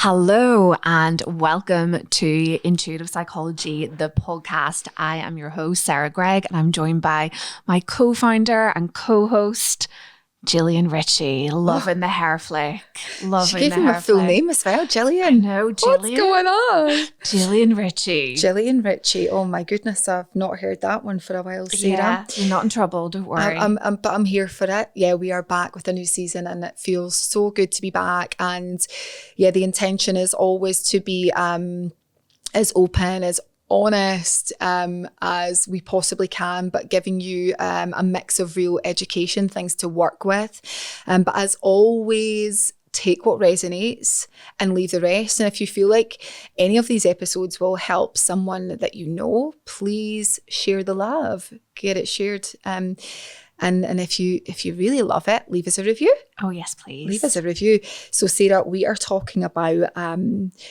Hello and welcome to Intuitive Psychology, the podcast. I am your host, Sarah Gregg, and I'm joined by my co-founder and co-host, Gillian Ritchie. Loving the hair flick. She gave him a full name as well, Gillian. I know, Gillian. What's going on? Gillian Ritchie. Gillian Ritchie. Oh my goodness, I've not heard that one for a while, Sarah. Yeah, you're not in trouble, don't worry. But I'm here for it. Yeah, we are back with a new season and it feels so good to be back. And yeah, the intention is always to be as open, as honest as we possibly can, but giving you a mix of real education, things to work with. But as always, take what resonates and leave the rest. And if you feel like any of these episodes will help someone that you know, please share the love, get it shared. And if you really love it, leave us a review. Oh yes, please. Leave us a review. So Sarah, we are talking about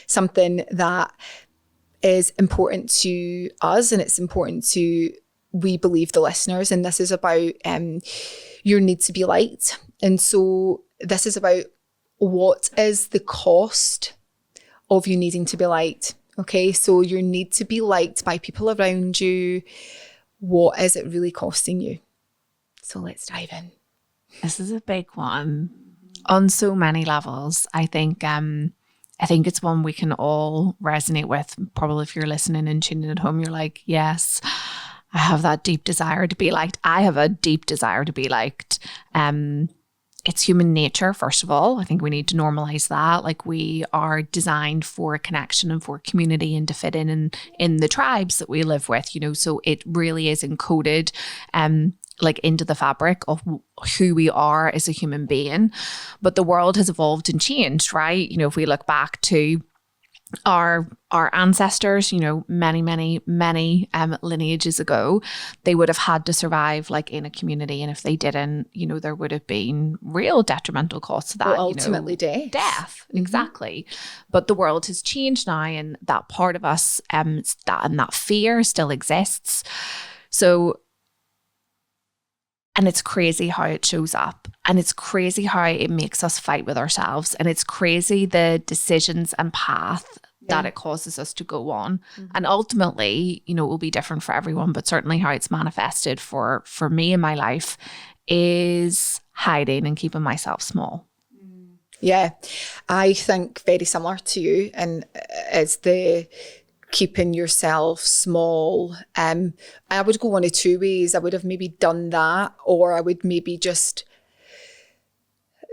something that is important to us and it's important to, we believe, the listeners. And this is about your need to be liked. And so this is about what is the cost of you needing to be liked. Okay, so your need to be liked by people around you, what is it really costing you? So let's dive in. This is a big one on so many levels. I think it's one we can all resonate with. Probably if you're listening and tuning at home, you're like, yes, I have that deep desire to be liked. I have a deep desire to be liked. It's human nature, first of all. I think we need to normalize that. Like, we are designed for connection and for community and to fit in the tribes that we live with, you know, so it really is encoded like into the fabric of who we are as a human being. But the world has evolved and changed, right? You know, if we look back to our ancestors, you know, many lineages ago, they would have had to survive like in a community, and if they didn't, you know, there would have been real detrimental costs to that. Well, ultimately, death. Mm-hmm. Exactly. But the world has changed now, and that part of us, that fear still exists. So, and it's crazy how it shows up, and it's crazy how it makes us fight with ourselves, and it's crazy the decisions and path that it causes us to go on. Mm-hmm. And ultimately, you know, it will be different for everyone, but certainly how it's manifested for me in my life is hiding and keeping myself small. Yeah, I think very similar to you, and it's the keeping yourself small. I would go one of two ways. I would have maybe done that, or I would maybe just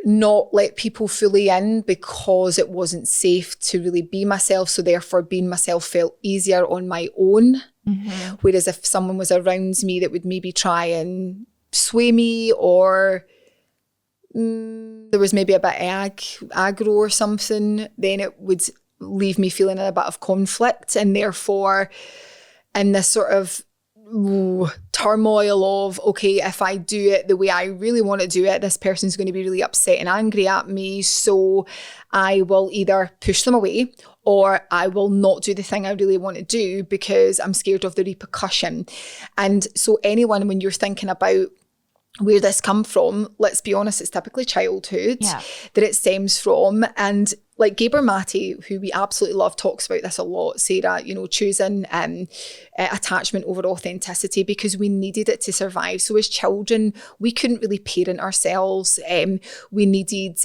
not let people fully in because it wasn't safe to really be myself. So therefore being myself felt easier on my own. Mm-hmm. Whereas if someone was around me that would maybe try and sway me, or there was maybe a bit of aggro or something, then it would leave me feeling a bit of conflict, and therefore in this sort of turmoil of, okay, if I do it the way I really want to do it, this person's going to be really upset and angry at me, so I will either push them away or I will not do the thing I really want to do because I'm scared of the repercussion. And so anyone, when you're thinking about where this come from, let's be honest, it's typically childhood that it stems from. And like Gabor Mate, who we absolutely love, talks about this a lot, Sarah, you know, choosing attachment over authenticity because we needed it to survive. So as children, we couldn't really parent ourselves. We needed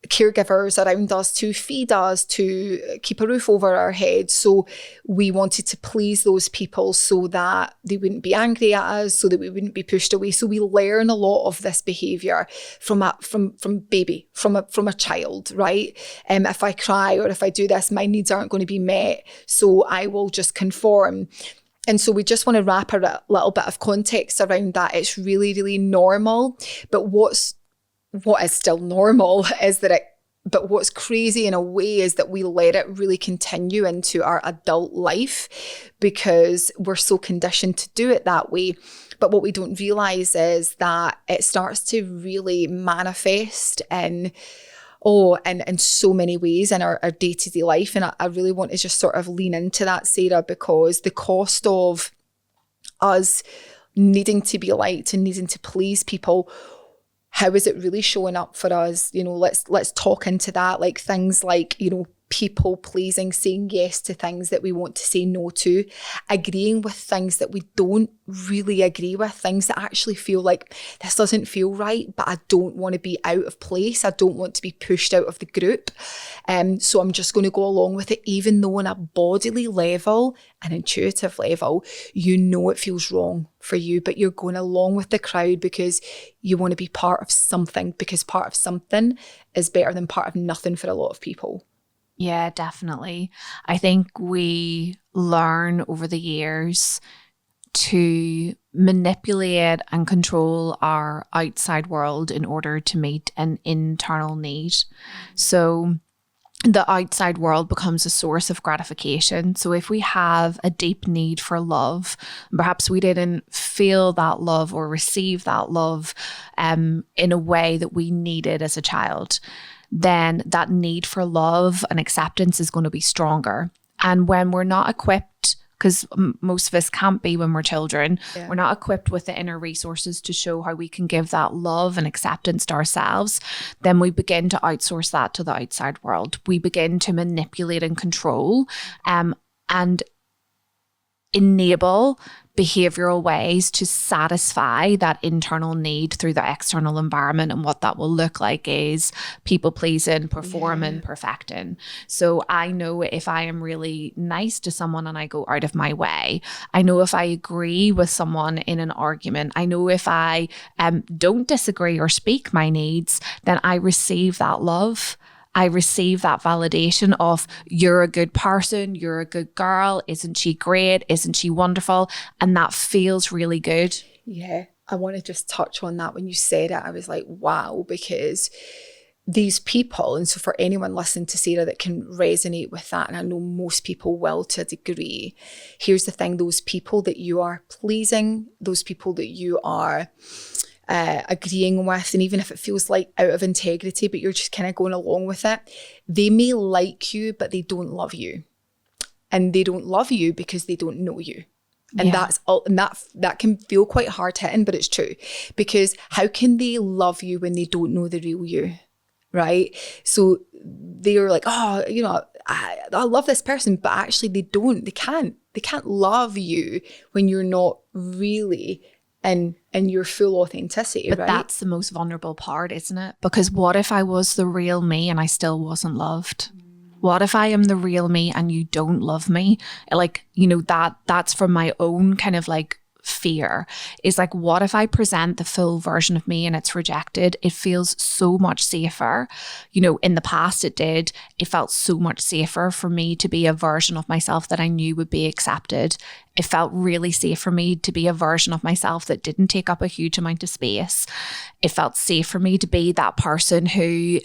caregivers around us to feed us, to keep a roof over our heads. So we wanted to please those people so that they wouldn't be angry at us, so that we wouldn't be pushed away. So we learn a lot of this behaviour from a child, right? If I cry or if I do this, my needs aren't going to be met, so I will just conform. And so we just want to wrap a little bit of context around that. It's really, really normal. But what is still normal is that but what's crazy in a way is that we let it really continue into our adult life because we're so conditioned to do it that way. But what we don't realize is that it starts to really manifest in so many ways in our day-to-day life. And I really want to just sort of lean into that, Sarah, because the cost of us needing to be liked and needing to please people how is it really showing up for us? You know, let's talk into that, like things like, you know, people pleasing, saying yes to things that we want to say no to, agreeing with things that we don't really agree with, things that actually feel like this doesn't feel right, but I don't want to be out of place. I don't want to be pushed out of the group. So I'm just going to go along with it, even though on a bodily level, an intuitive level, you know it feels wrong for you, but you're going along with the crowd because you want to be part of something, because part of something is better than part of nothing for a lot of people. Yeah, definitely. I think we learn over the years to manipulate and control our outside world in order to meet an internal need. So the outside world becomes a source of gratification. So if we have a deep need for love, perhaps we didn't feel that love or receive that love in a way that we needed as a child, then that need for love and acceptance is going to be stronger. And when we're not equipped, because most of us can't be when we're children, we're not equipped with the inner resources to show how we can give that love and acceptance to ourselves, then we begin to outsource that to the outside world. We begin to manipulate and control and enable behavioral ways to satisfy that internal need through the external environment. And what that will look like is people pleasing, performing, perfecting. So I know if I am really nice to someone and I go out of my way, I know if I agree with someone in an argument, I know if I don't disagree or speak my needs, then I receive that love. I receive that validation of, you're a good person, you're a good girl, isn't she great, isn't she wonderful? And that feels really good. Yeah, I want to just touch on that. When you said it, I was like, wow, because these people, and so for anyone listening to Sarah that can resonate with that, and I know most people will to a degree, here's the thing, those people that you are pleasing, those people that you are agreeing with, and even if it feels like out of integrity, but you're just kind of going along with it, they may like you, but they don't love you. And they don't love you because they don't know you. And that's all, and that can feel quite hard hitting, but it's true. Because how can they love you when they don't know the real you? Right? So they're like, oh, you know, I love this person, but actually they can't love you when you're not really in your full authenticity, but right? That's the most vulnerable part, isn't it? Because what if I was the real me and I still wasn't loved? What if I am the real me and you don't love me? Like, you know, that's from my own kind of like fear, is like, what if I present the full version of me and it's rejected? It feels so much safer. You know, in the past it felt so much safer for me to be a version of myself that I knew would be accepted. It felt really safe for me to be a version of myself that didn't take up a huge amount of space. It felt safe for me to be that person who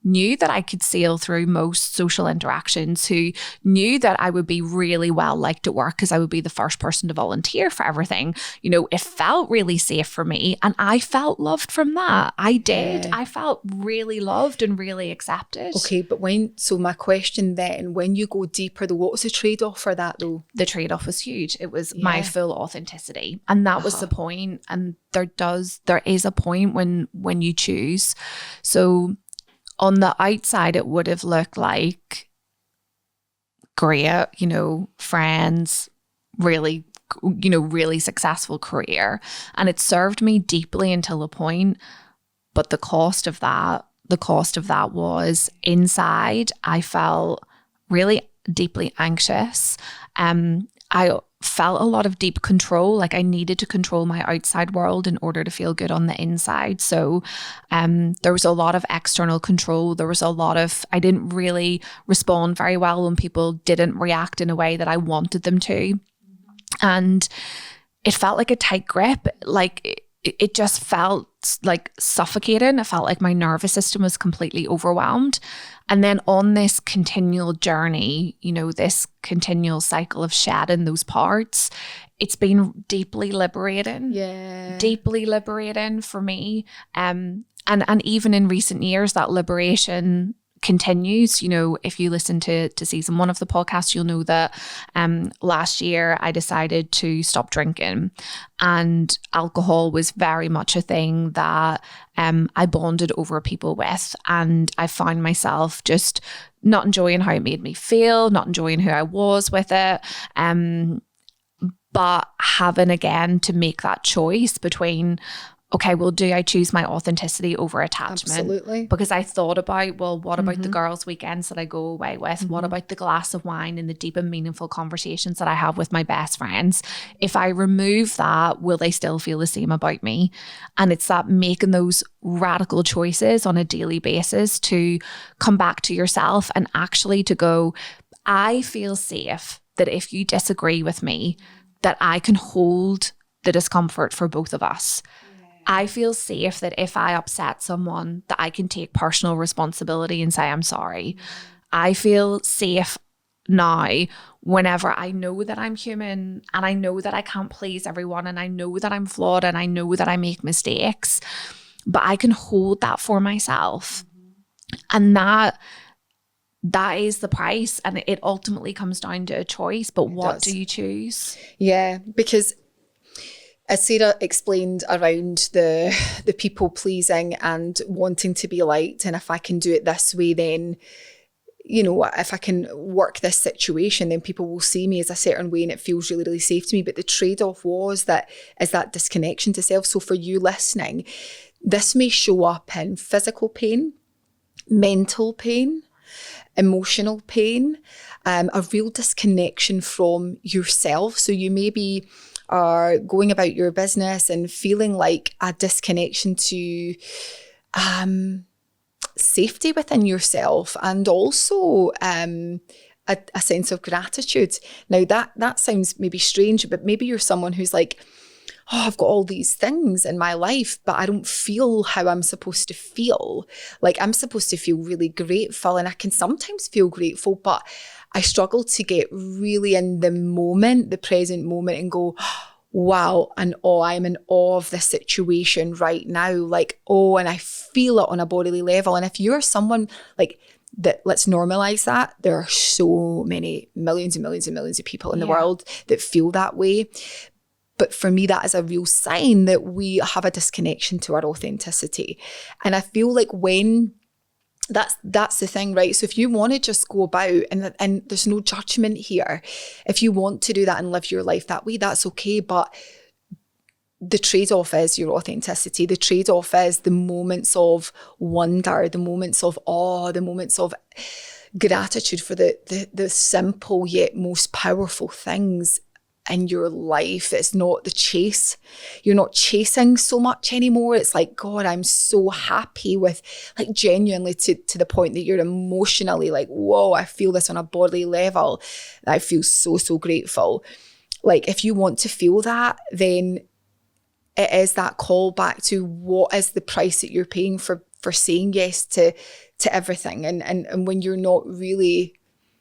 knew that I could sail through most social interactions, who knew that I would be really well liked at work because I would be the first person to volunteer for everything. You know, it felt really safe for me and I felt loved from that. I did. I felt really loved and really accepted. Okay, but so my question then, when you go deeper though, what was the trade-off for that though? The trade-off was huge. It was my full authenticity. And that was the point. And there is a point when you choose. So on the outside, it would have looked like great, you know, friends, really, you know, really successful career. And it served me deeply until a point. But the cost of that was inside, I felt really deeply anxious. I felt a lot of deep control, like I needed to control my outside world in order to feel good on the inside. So there was a lot of external control. There was a lot of, I didn't really respond very well when people didn't react in a way that I wanted them to. And it felt like a tight grip, like it just felt like suffocating. It felt like my nervous system was completely overwhelmed. And then on this continual journey, you know, this continual cycle of shedding those parts, it's been deeply liberating. Yeah. Deeply liberating for me. And even in recent years, that liberation continues. You know, if you listen to season 1 of the podcast, you'll know that last year I decided to stop drinking, and alcohol was very much a thing that I bonded over people with, and I found myself just not enjoying how it made me feel, not enjoying who I was with it, but having again to make that choice between, okay, well, do I choose my authenticity over attachment? Absolutely. Because I thought about, well, what about the girls' weekends that I go away with? What about the glass of wine and the deep and meaningful conversations that I have with my best friends? If I remove that, will they still feel the same about me? And it's that making those radical choices on a daily basis to come back to yourself and actually to go, I feel safe that if you disagree with me, that I can hold the discomfort for both of us. I feel safe that if I upset someone, that I can take personal responsibility and say, I'm sorry. I feel safe now whenever I know that I'm human, and I know that I can't please everyone, and I know that I'm flawed, and I know that I make mistakes, but I can hold that for myself. And that is the price. And it ultimately comes down to a choice. But what do you choose? Yeah, because as Sarah explained around the people pleasing and wanting to be liked, and if I can do it this way, then, you know, if I can work this situation, then people will see me as a certain way and it feels really, really safe to me. But the trade-off is that disconnection to self. So for you listening, this may show up in physical pain, mental pain, emotional pain, a real disconnection from yourself. So you maybe are going about your business and feeling like a disconnection to safety within yourself, and also a sense of gratitude. Now that sounds maybe strange, but maybe you're someone who's like, oh, I've got all these things in my life, but I don't feel how I'm supposed to feel. Like, I'm supposed to feel really grateful, and I can sometimes feel grateful, but I struggle to get really in the moment, the present moment, and go, wow, and I'm in awe of this situation right now. Like, and I feel it on a bodily level. And if you're someone like that, let's normalize that. There are so many, millions and millions and millions of people in the world that feel that way. But for me, that is a real sign that we have a disconnection to our authenticity. And I feel like when that's the thing, right? So if you want to just go about, and there's no judgment here, if you want to do that and live your life that way, that's okay. But the trade-off is your authenticity. The trade-off is the moments of wonder, the moments of awe, the moments of gratitude for the simple yet most powerful things in your life. It's not the chase. You're not chasing so much anymore. It's like, God, I'm so happy with, like, genuinely to the point that you're emotionally like, whoa, I feel this on a bodily level. I feel so, so grateful. Like, if you want to feel that, then it is that call back to what is the price that you're paying for saying yes to everything. And when you're not really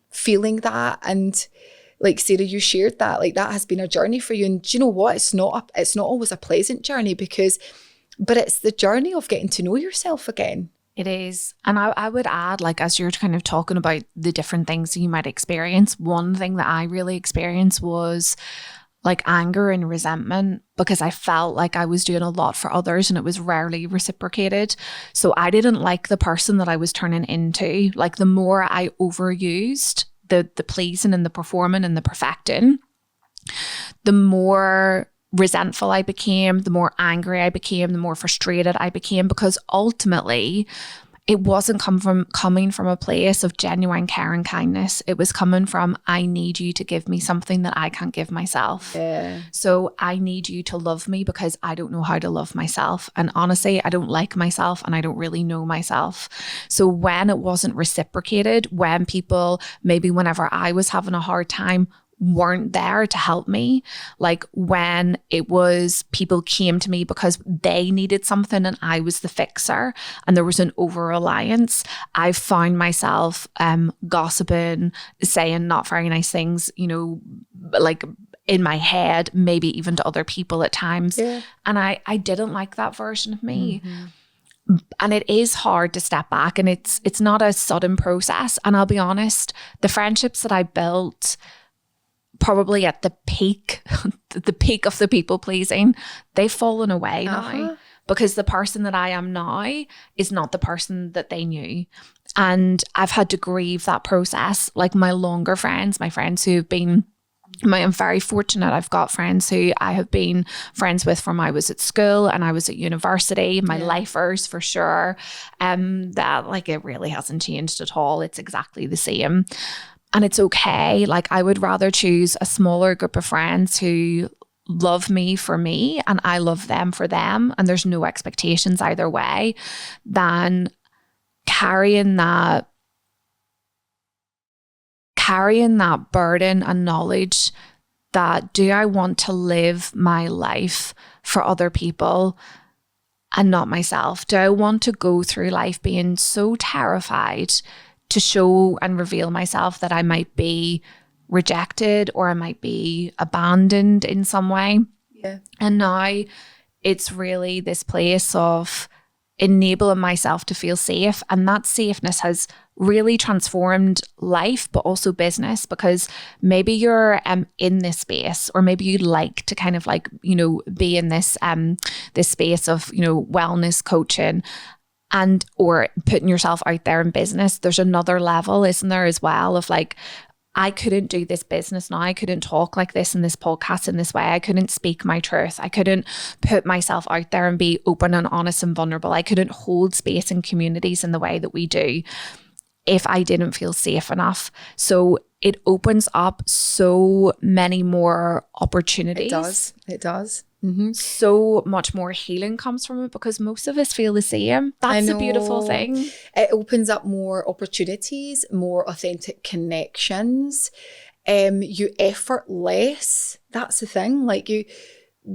feeling that, and like Sarah, you shared that, like, that has been a journey for you. And do you know what? It's not always a pleasant journey, but it's the journey of getting to know yourself again. It is. And I would add, like, as you're kind of talking about the different things you might experience, one thing that I really experienced was like anger and resentment, because I felt like I was doing a lot for others and it was rarely reciprocated. So I didn't like the person that I was turning into. Like, the more I overused the pleasing and the performing and the perfecting, the more resentful I became, the more angry I became, the more frustrated I became, because ultimately it wasn't coming from a place of genuine care and kindness. It was coming from, I need you to give me something that I can't give myself. Yeah. So I need you to love me because I don't know how to love myself. And honestly, I don't like myself and I don't really know myself. So when it wasn't reciprocated, when people, maybe whenever I was having a hard time, weren't there to help me, like when it was people came to me because they needed something and I was the fixer and there was an over-reliance, I found myself gossiping, saying not very nice things, you know, like in my head, maybe even to other people at times. Yeah. And I didn't like that version of me. Mm-hmm. And it is hard to step back, and it's not a sudden process. And I'll be honest, the friendships that I built probably at the peak, the peak of the people pleasing, they've fallen away now, because the person that I am now is not the person that they knew. And I've had to grieve that process. Like my longer friends, my friends who have been, I'm very fortunate. I've got friends who I have been friends with from I was at school and I was at university, my lifers for sure. That like it really hasn't changed at all. It's exactly the same. And it's okay. Like I would rather choose a smaller group of friends who love me for me and I love them for them, and there's no expectations either way, than carrying that burden and knowledge that, do I want to live my life for other people and not myself? Do I want to go through life being so terrified to show and reveal myself that I might be rejected or I might be abandoned in some way? Yeah. And now it's really this place of enabling myself to feel safe. And that safeness has really transformed life, but also business, because maybe you're in this space, or maybe you'd like to kind of like, you know, be in this this space of, you know, wellness coaching and or putting yourself out there in business. There's another level, isn't there, as well, of like, I couldn't do this business now. I couldn't talk like this in this podcast in this way. I couldn't speak my truth. I couldn't put myself out there and be open and honest and vulnerable. I couldn't hold space in communities in the way that we do if I didn't feel safe enough. So it opens up so many more opportunities. It does. Mm-hmm. So much more healing comes from it, because most of us feel the same. That's a beautiful thing. It opens up more opportunities, more authentic connections. You effort less. That's the thing. Like you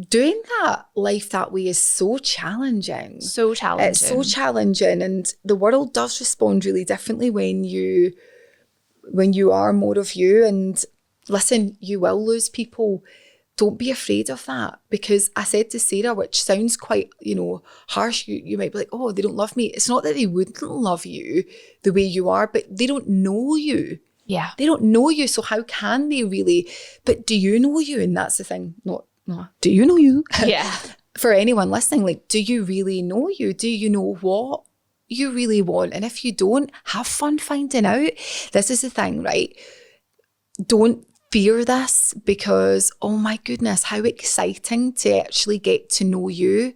doing that life that way is so challenging. So challenging. It's so challenging, and the world does respond really differently when you are more of you. And listen, you will lose people. Don't be afraid of that, because I said to Sarah, which sounds quite, you know, harsh, you might be like, oh, they don't love me. It's not that they wouldn't love you the way you are, but they don't know you. Yeah. They don't know you, so how can they really? But do you know you? And that's the thing. No, do you know you? Yeah. For anyone listening, like, do you really know you? Do you know what you really want? And if you don't, have fun finding out. This is the thing, right? Don't fear this, because oh my goodness, how exciting to actually get to know you,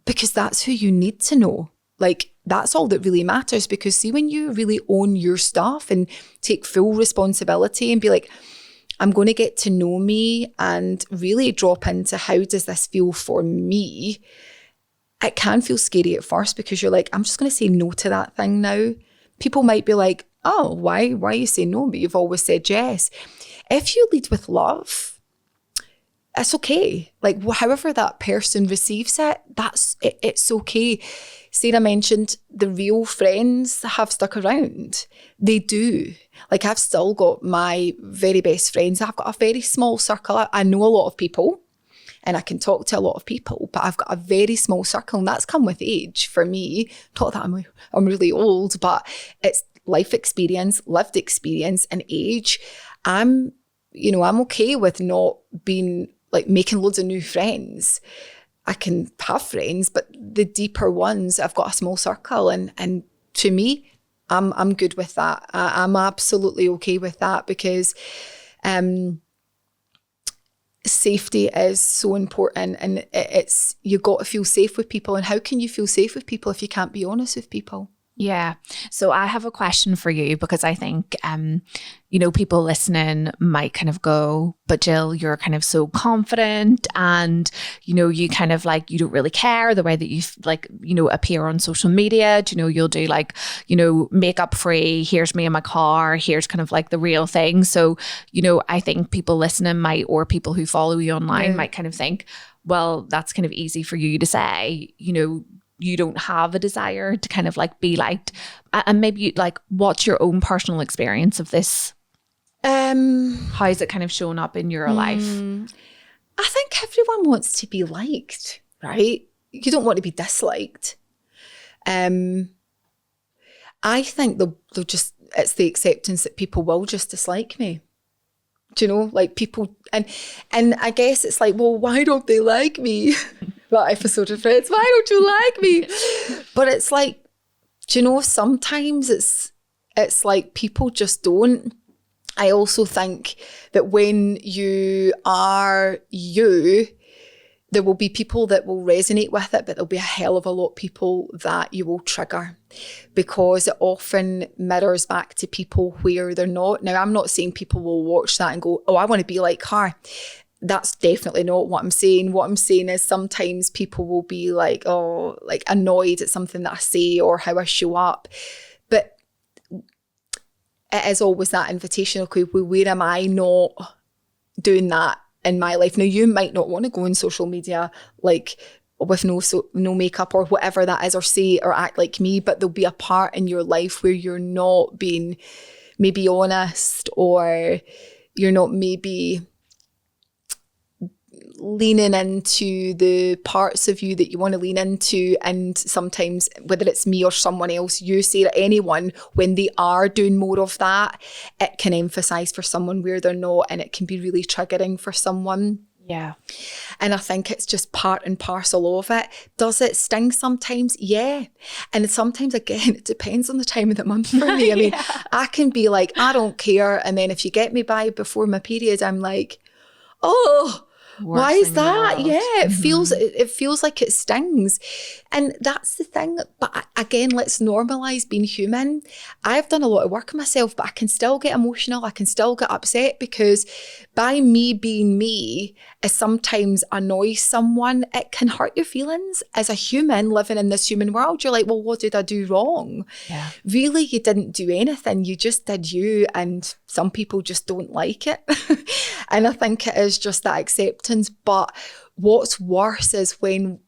because that's who you need to know. Like that's all that really matters, because see, when you really own your stuff and take full responsibility and be like, I'm going to get to know me and really drop into how does this feel for me, it can feel scary at first, because you're like, I'm just going to say no to that thing now. People might be like, oh, why you say no, but you've always said yes. If you lead with love, it's okay. Like however that person receives it, it's okay. Sarah mentioned the real friends have stuck around. They do. Like I've still got my very best friends. I've got a very small circle. I know a lot of people and I can talk to a lot of people, but I've got a very small circle, and that's come with age for me. Not that I'm really old, but it's life experience, lived experience, and age. I'm okay with not being like making loads of new friends. I can have friends, but the deeper ones, I've got a small circle, and to me, I'm good with that. I'm absolutely okay with that, because safety is so important, and it's you got to feel safe with people. And how can you feel safe with people if you can't be honest with people? Yeah. So I have a question for you, because I think, people listening might kind of go, but Jill, you're kind of so confident and, you kind of like, you don't really care the way that you like, appear on social media. You'll do like, makeup free. Here's me in my car. Here's kind of like the real thing. So, I think people listening might, or people who follow you online might kind of think, well, that's kind of easy for you to say, you don't have a desire to kind of like be liked. And maybe like, what's your own personal experience of this? How is it kind of shown up in your life? I think everyone wants to be liked, right? You don't want to be disliked. I think they'll just, it's the acceptance that people will just dislike me. Do you know, like people, and I guess it's like, well, why don't they like me? That episode of Friends, why don't you like me? But it's like, do you know, sometimes it's like people just don't. I also think that when you are you, there will be people that will resonate with it, but there'll be a hell of a lot of people that you will trigger, because it often mirrors back to people where they're not. Now, I'm not saying people will watch that and go, oh, I want to be like her. That's definitely not what I'm saying. What I'm saying is sometimes people will be like, oh, like annoyed at something that I say or how I show up. But it is always that invitation, okay, well, where am I not doing that in my life? Now, you might not want to go on social media like with no makeup or whatever that is, or say or act like me, but there'll be a part in your life where you're not being maybe honest, or you're not maybe leaning into the parts of you that you want to lean into. And sometimes, whether it's me or someone else, you say to anyone, when they are doing more of that, it can emphasize for someone where they're not, and it can be really triggering for someone. Yeah. And I think it's just part and parcel of it. Does it sting sometimes? Yeah. And sometimes, again, it depends on the time of the month for me. I mean, I can be like, I don't care. And then if you get me by before my period, I'm like, oh, why is that? Yeah, it feels like it stings. And that's the thing. But again, let's normalize being human. I've done a lot of work on myself, but I can still get emotional. I can still get upset, because by me being me, it sometimes annoys someone. It can hurt your feelings as a human living in this human world. You're like, well, what did I do wrong? Yeah. Really, you didn't do anything. You just did you. And some people just don't like it. And I think it is just that acceptance. But what's worse is when,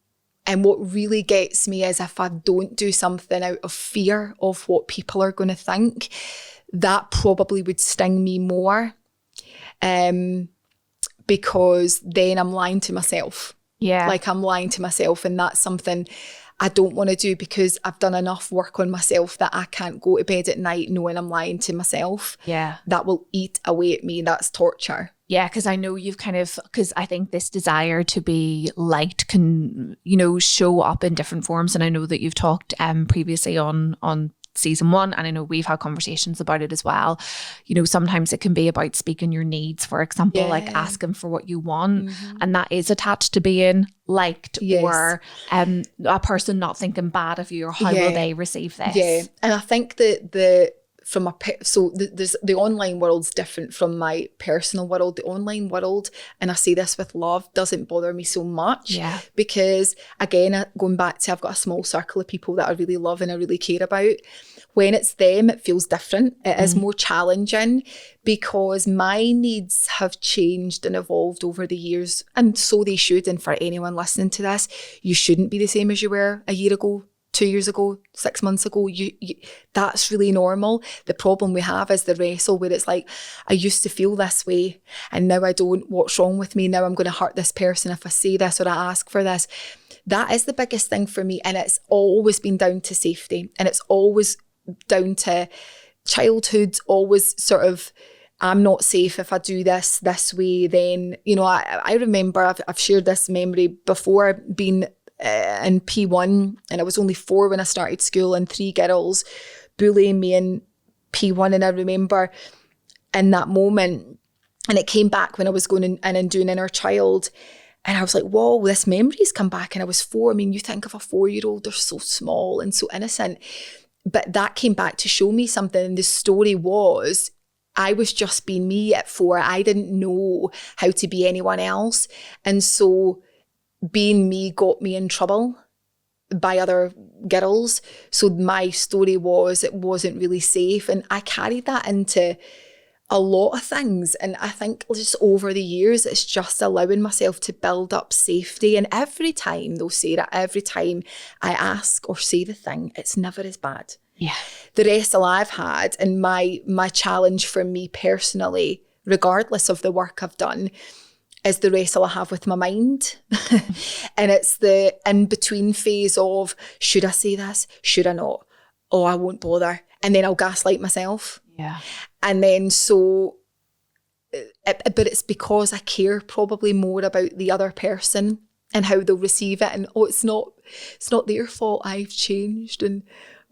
and what really gets me is if I don't do something out of fear of what people are going to think, that probably would sting me more. Because then I'm lying to myself. Yeah. Like I'm lying to myself, and that's something I don't want to do, because I've done enough work on myself that I can't go to bed at night knowing I'm lying to myself. Yeah. That will eat away at me. That's torture. Yeah, because I know you've because I think this desire to be liked can, show up in different forms. And I know that you've talked previously on season 1, and I know we've had conversations about it as well. Sometimes it can be about speaking your needs, for example, like asking for what you want, and that is attached to being liked, or a person not thinking bad of you, or how will they receive this. Yeah, and I think that there's the online world's different from my personal world. The online world, and I say this with love, doesn't bother me so much. Yeah. Because again, going back to, I've got a small circle of people that I really love and I really care about. When it's them, it feels different. It is more challenging, because my needs have changed and evolved over the years, and so they should. And for anyone listening to this, you shouldn't be the same as you were a year ago, 2 years ago, 6 months ago. You that's really normal. The problem we have is the wrestle, where it's like, I used to feel this way and now I don't. What's wrong with me? Now I'm going to hurt this person if I say this or I ask for this. That is the biggest thing for me. And it's always been down to safety, and it's always down to childhood. Always sort of, I'm not safe if I do this way. Then, I remember I've shared this memory before, being in P1, and I was only 4 when I started school, and 3 girls bullying me in P1. And I remember in that moment, and it came back when I was going in and doing Inner Child, and I was like, whoa, this memory's come back. And I was 4. I mean, you think of a 4-year-old, they're so small and so innocent. But that came back to show me something. And the story was, I was just being me at 4. I didn't know how to be anyone else. And so being me got me in trouble by other girls. So my story was, it wasn't really safe. And I carried that into a lot of things. And I think just over the years, it's just allowing myself to build up safety. And every time, though, Sarah, every time I ask or say the thing, it's never as bad. Yeah. The wrestle I've had, and my challenge for me personally, regardless of the work I've done, is the wrestle I have with my mind. And it's the in-between phase of, should I say this? Should I not? Oh, I won't bother. And then I'll gaslight myself. Yeah. And then but it's because I care probably more about the other person and how they'll receive it. And, it's not their fault, I've changed. And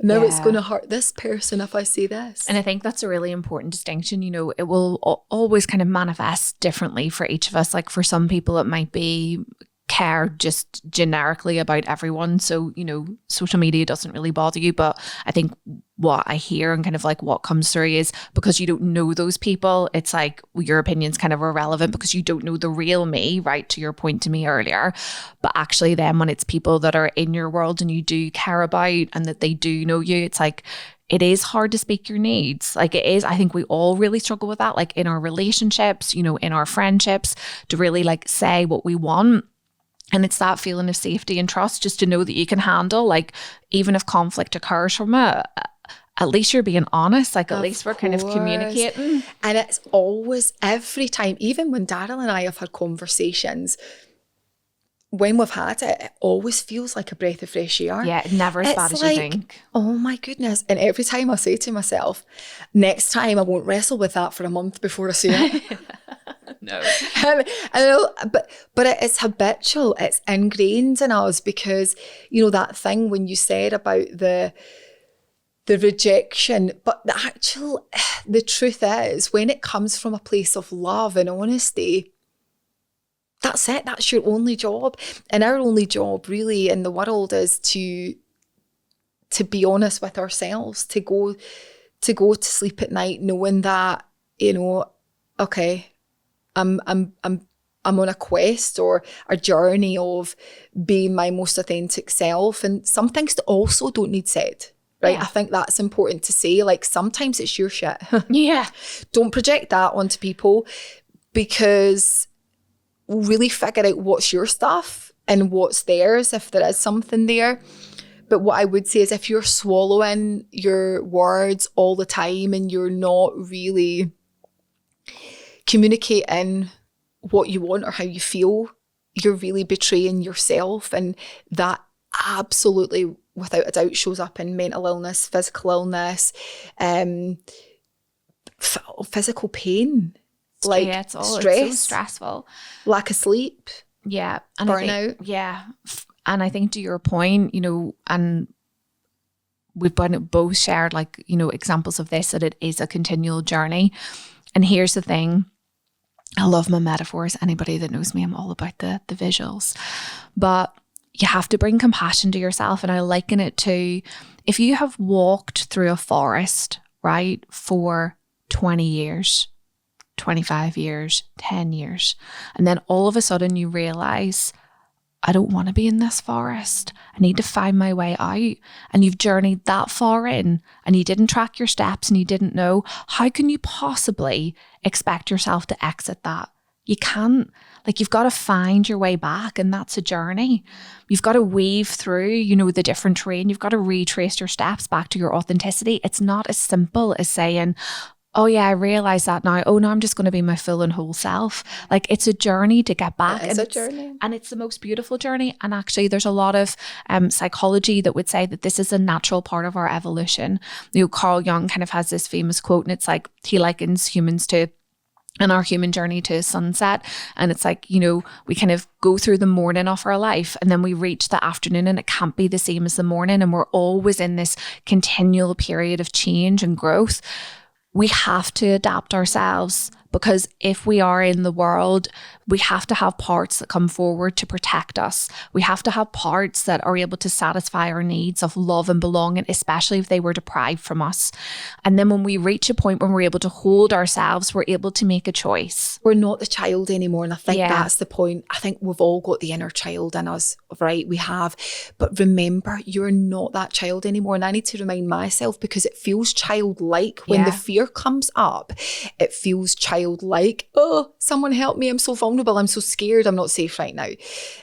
now it's going to hurt this person if I say this. And I think that's a really important distinction. You know, it will always kind of manifest differently for each of us. Like for some people, it might be care just generically about everyone. So, you know, social media doesn't really bother you. But I think what I hear and kind of like what comes through is because you don't know those people, it's like your opinion's kind of irrelevant because you don't know the real me, right? To your point to me earlier. But actually then when it's people that are in your world and you do care about and that they do know you, it's like, it is hard to speak your needs. Like it is, I think we all really struggle with that, like in our relationships, you know, in our friendships, to really like say what we want. And it's that feeling of safety and trust just to know that you can handle, like, even if conflict occurs from it, at least you're being honest. Like, at least we're kind of communicating. And it's always, every time, even when Daryl and I have had conversations, when we've had it, it always feels like a breath of fresh air. Yeah, never as bad as you think. Oh my goodness. And every time I say to myself, next time I won't wrestle with that for a month before I say it. No. But it's habitual. It's ingrained in us because, you know, that thing when you said about the rejection, but the truth is, when it comes from a place of love and honesty, that's it. That's your only job. And our only job really in the world is to be honest with ourselves, to go to sleep at night knowing that, you know, okay, I'm on a quest or a journey of being my most authentic self. And some things also don't need said, right? Yeah. I think that's important to say. Like, sometimes it's your shit. Yeah. Don't project that onto people, because really figure out what's your stuff and what's theirs, if there is something there. But what I would say is, if you're swallowing your words all the time and you're not really communicating what you want or how you feel, you're really betraying yourself. And that absolutely, without a doubt, shows up in mental illness, physical illness, physical pain. Like, yeah, it's stress, it's so stressful, lack of sleep, yeah, and burnout. And I think to your point, you know, and we've both shared, like, you know, examples of this, that it is a continual journey. And here's the thing, I love my metaphors. Anybody that knows me, I'm all about the visuals, but you have to bring compassion to yourself. And I liken it to, if you have walked through a forest, right, for 20 years, 25 years, 10 years. And then all of a sudden you realize, I don't want to be in this forest. I need to find my way out. And you've journeyed that far in and you didn't track your steps and you didn't know. How can you possibly expect yourself to exit that? You can't. Like, you've got to find your way back, and that's a journey. You've got to weave through, you know, the different terrain. You've got to retrace your steps back to your authenticity. It's not as simple as saying, oh yeah, I realize that now. Oh no, I'm just going to be my full and whole self. Like, it's a journey to get back. It's a journey. And it's the most beautiful journey. And actually there's a lot of psychology that would say that this is a natural part of our evolution. You know, Carl Jung kind of has this famous quote, and it's like, he likens humans to, and our human journey to sunset. And it's like, you know, we kind of go through the morning of our life and then we reach the afternoon, and it can't be the same as the morning. And we're always in this continual period of change and growth. We have to adapt ourselves, because if we are in the world, we have to have parts that come forward to protect us. We have to have parts that are able to satisfy our needs of love and belonging, especially if they were deprived from us. And then when we reach a point when we're able to hold ourselves, we're able to make a choice. We're not the child anymore. And I think that's the point. I think we've all got the inner child in us, right? We have. But remember, you're not that child anymore. And I need to remind myself, because it feels childlike when the fear comes up. It feels childlike. Oh, someone help me. I'm so vulnerable. I'm so scared. I'm not safe right now.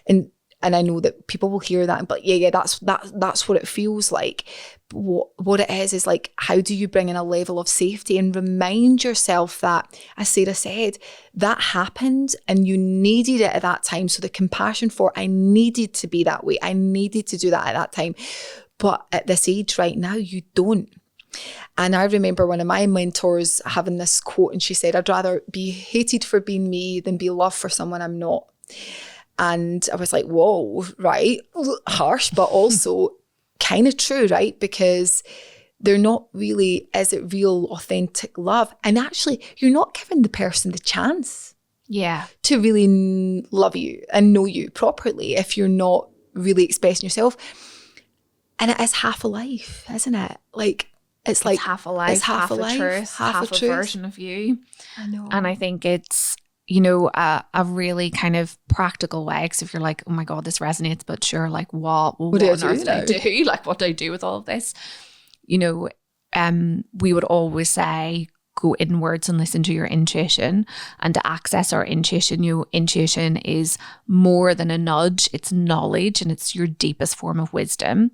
And I know that people will hear that, but that's what it feels like. But what it is like, how do you bring in a level of safety and remind yourself that, as Sarah said, that happened and you needed it at that time. So the compassion for, I needed to be that way. I needed to do that at that time. But at this age right now, you don't. And I remember one of my mentors having this quote, and she said, I'd rather be hated for being me than be loved for someone I'm not. And I was like, whoa, right, harsh, but also kind of true, right? Because they're not really, is it real, authentic love? And actually, you're not giving the person the chance to really love you and know you properly if you're not really expressing yourself. And it is half a life, isn't it? Like, it's like half a life, it's half a life, truth, half a version of you. I know. And I think it's, you know, a really kind of practical way. Because if you're like, oh my God, this resonates, but sure, like what on earth do I do? Like, what do I do with all of this? You know, we would always say, go inwards and listen to your intuition. And to access our intuition, your intuition is more than a nudge. It's knowledge, and it's your deepest form of wisdom.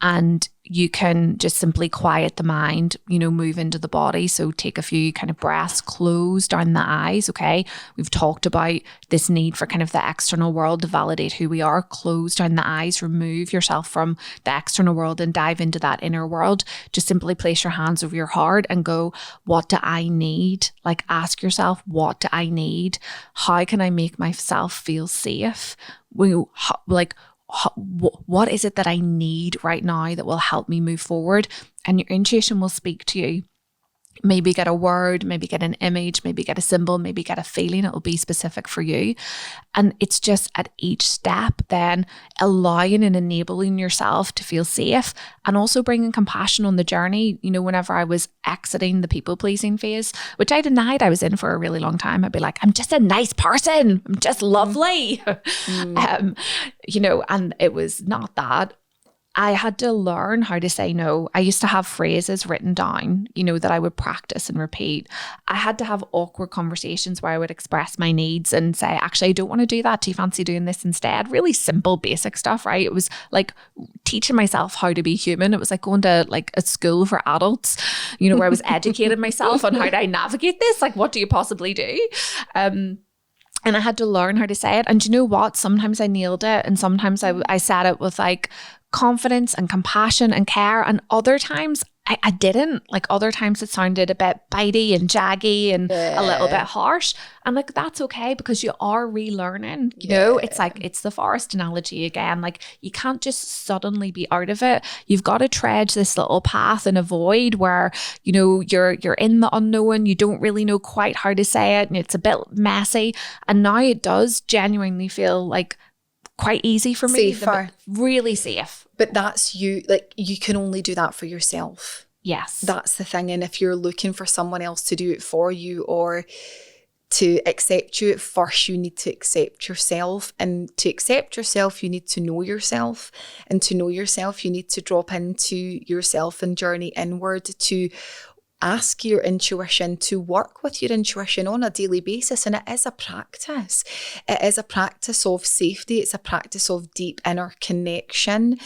And you can just simply quiet the mind, you know, move into the body. So take a few kind of breaths, close down the eyes. Okay. We've talked about this need for kind of the external world to validate who we are. Close down the eyes, remove yourself from the external world and dive into that inner world. Just simply place your hands over your heart and go, what do I need? Like, ask yourself, what do I need? How can I make myself feel safe? What is it that I need right now that will help me move forward? And your intuition will speak to you. Maybe get a word, maybe get an image, maybe get a symbol, maybe get a feeling. It will be specific for you. And it's just at each step then allowing and enabling yourself to feel safe, and also bringing compassion on the journey. You know, whenever I was exiting the people pleasing phase, which I denied I was in for a really long time, I'd be like, I'm just a nice person. I'm just lovely. You know, and it was not that. I had to learn how to say no. I used to have phrases written down, you know, that I would practice and repeat. I had to have awkward conversations where I would express my needs and say, actually, I don't want to do that. Do you fancy doing this instead? Really simple, basic stuff, right? It was like teaching myself how to be human. It was like going to like a school for adults, you know, where I was educating myself on how do I navigate this? Like, what do you possibly do? And I had to learn how to say it. And you know what? Sometimes I nailed it. And sometimes I said it with like confidence and compassion and care. And other times I didn't. Like, other times it sounded a bit bitey and jaggy and a little bit harsh. And like, that's okay, because you are relearning, you know. It's like, it's the forest analogy again. Like, you can't just suddenly be out of it. You've got to tread this little path in a void where, you know, you're in the unknown. You don't really know quite how to say it, and it's a bit messy. And now it does genuinely feel like quite easy for me. Safer. Really safe. But that's you, like, you can only do that for yourself. Yes. That's the thing. And if you're looking for someone else to do it for you or to accept you, at first you need to accept yourself. And to accept yourself, you need to know yourself. And to know yourself, you need to drop into yourself and journey inward, to ask your intuition, to work with your intuition on a daily basis. And it is a practice. It is a practice of safety. It's a practice of deep inner connection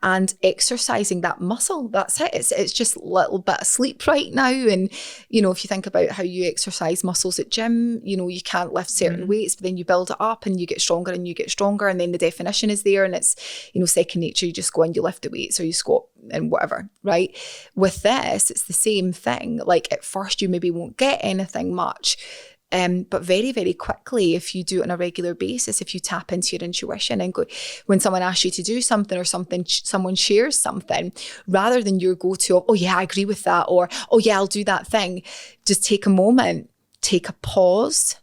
and exercising that muscle. That's it. It's just a little bit of sleep right now. And, you know, if you think about how you exercise muscles at gym, you know, you can't lift certain weights, but then you build it up and you get stronger and you get stronger. And then the definition is there, and it's, you know, second nature. You just go and you lift the weights or you squat and whatever, right? With this, it's the same thing. Like, at first you maybe won't get anything much, but very, very quickly, if you do it on a regular basis, if you tap into your intuition and go, when someone asks you to do something or someone shares something, rather than your go-to, oh yeah, I agree with that, or oh yeah, I'll do that thing, just take a moment, take a pause,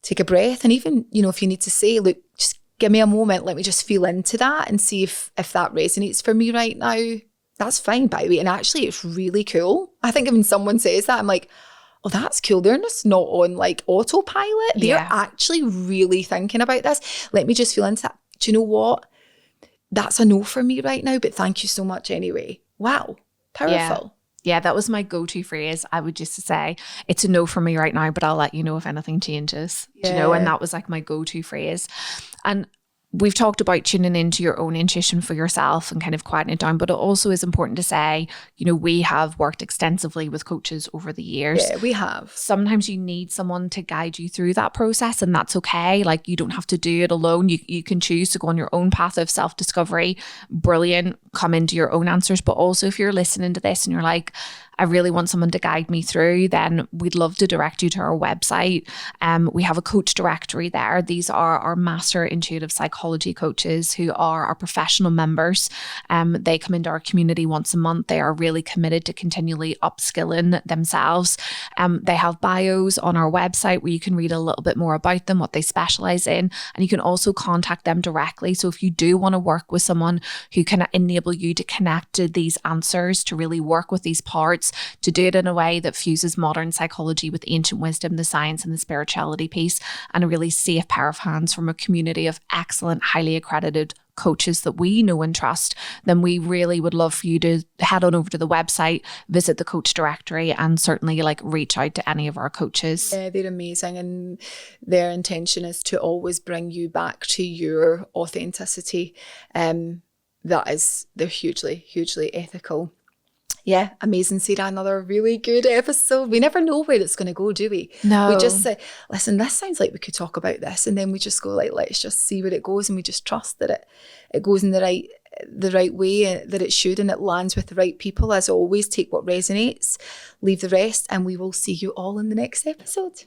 take a breath. And even, you know, if you need to say, look, just give me a moment, let me just feel into that and see if that resonates for me right now. That's fine, by the way. And actually, it's really cool. I think when someone says that, I'm like, oh, that's cool. They're just not on like autopilot. They're actually really thinking about this. Let me just feel into that. Do you know what? That's a no for me right now, but thank you so much anyway. Wow. Powerful. Yeah, that was my go-to phrase. I would just say, it's a no for me right now, but I'll let you know if anything changes. Do you know? And that was like my go-to phrase. And we've talked about tuning into your own intuition for yourself and kind of quieting it down, but it also is important to say, you know, we have worked extensively with coaches over the years. Yeah, we have. Sometimes you need someone to guide you through that process, and that's okay. Like, you don't have to do it alone. You can choose to go on your own path of self-discovery. Brilliant. Come into your own answers. But also, if you're listening to this and you're like, I really want someone to guide me through, then we'd love to direct you to our website. We have a coach directory there. These are our master intuitive psychology coaches who are our professional members. They come into our community once a month. They are really committed to continually upskilling themselves. They have bios on our website where you can read a little bit more about them, what they specialize in, and you can also contact them directly. So if you do want to work with someone who can enable you to connect to these answers, to really work with these parts, to do it in a way that fuses modern psychology with ancient wisdom, the science and the spirituality piece, and a really safe pair of hands from a community of excellent, highly accredited coaches that we know and trust, then we really would love for you to head on over to the website, visit the coach directory, and certainly like reach out to any of our coaches. Yeah, they're amazing, and their intention is to always bring you back to your authenticity. They're hugely ethical. Yeah, amazing, Sarah. Another really good episode. We never know where it's going to go, do we? No. We just say, listen, this sounds like we could talk about this. And then we just go like, let's just see where it goes. And we just trust that it goes in the right way, that it should, and it lands with the right people. As always, take what resonates, leave the rest, and we will see you all in the next episode.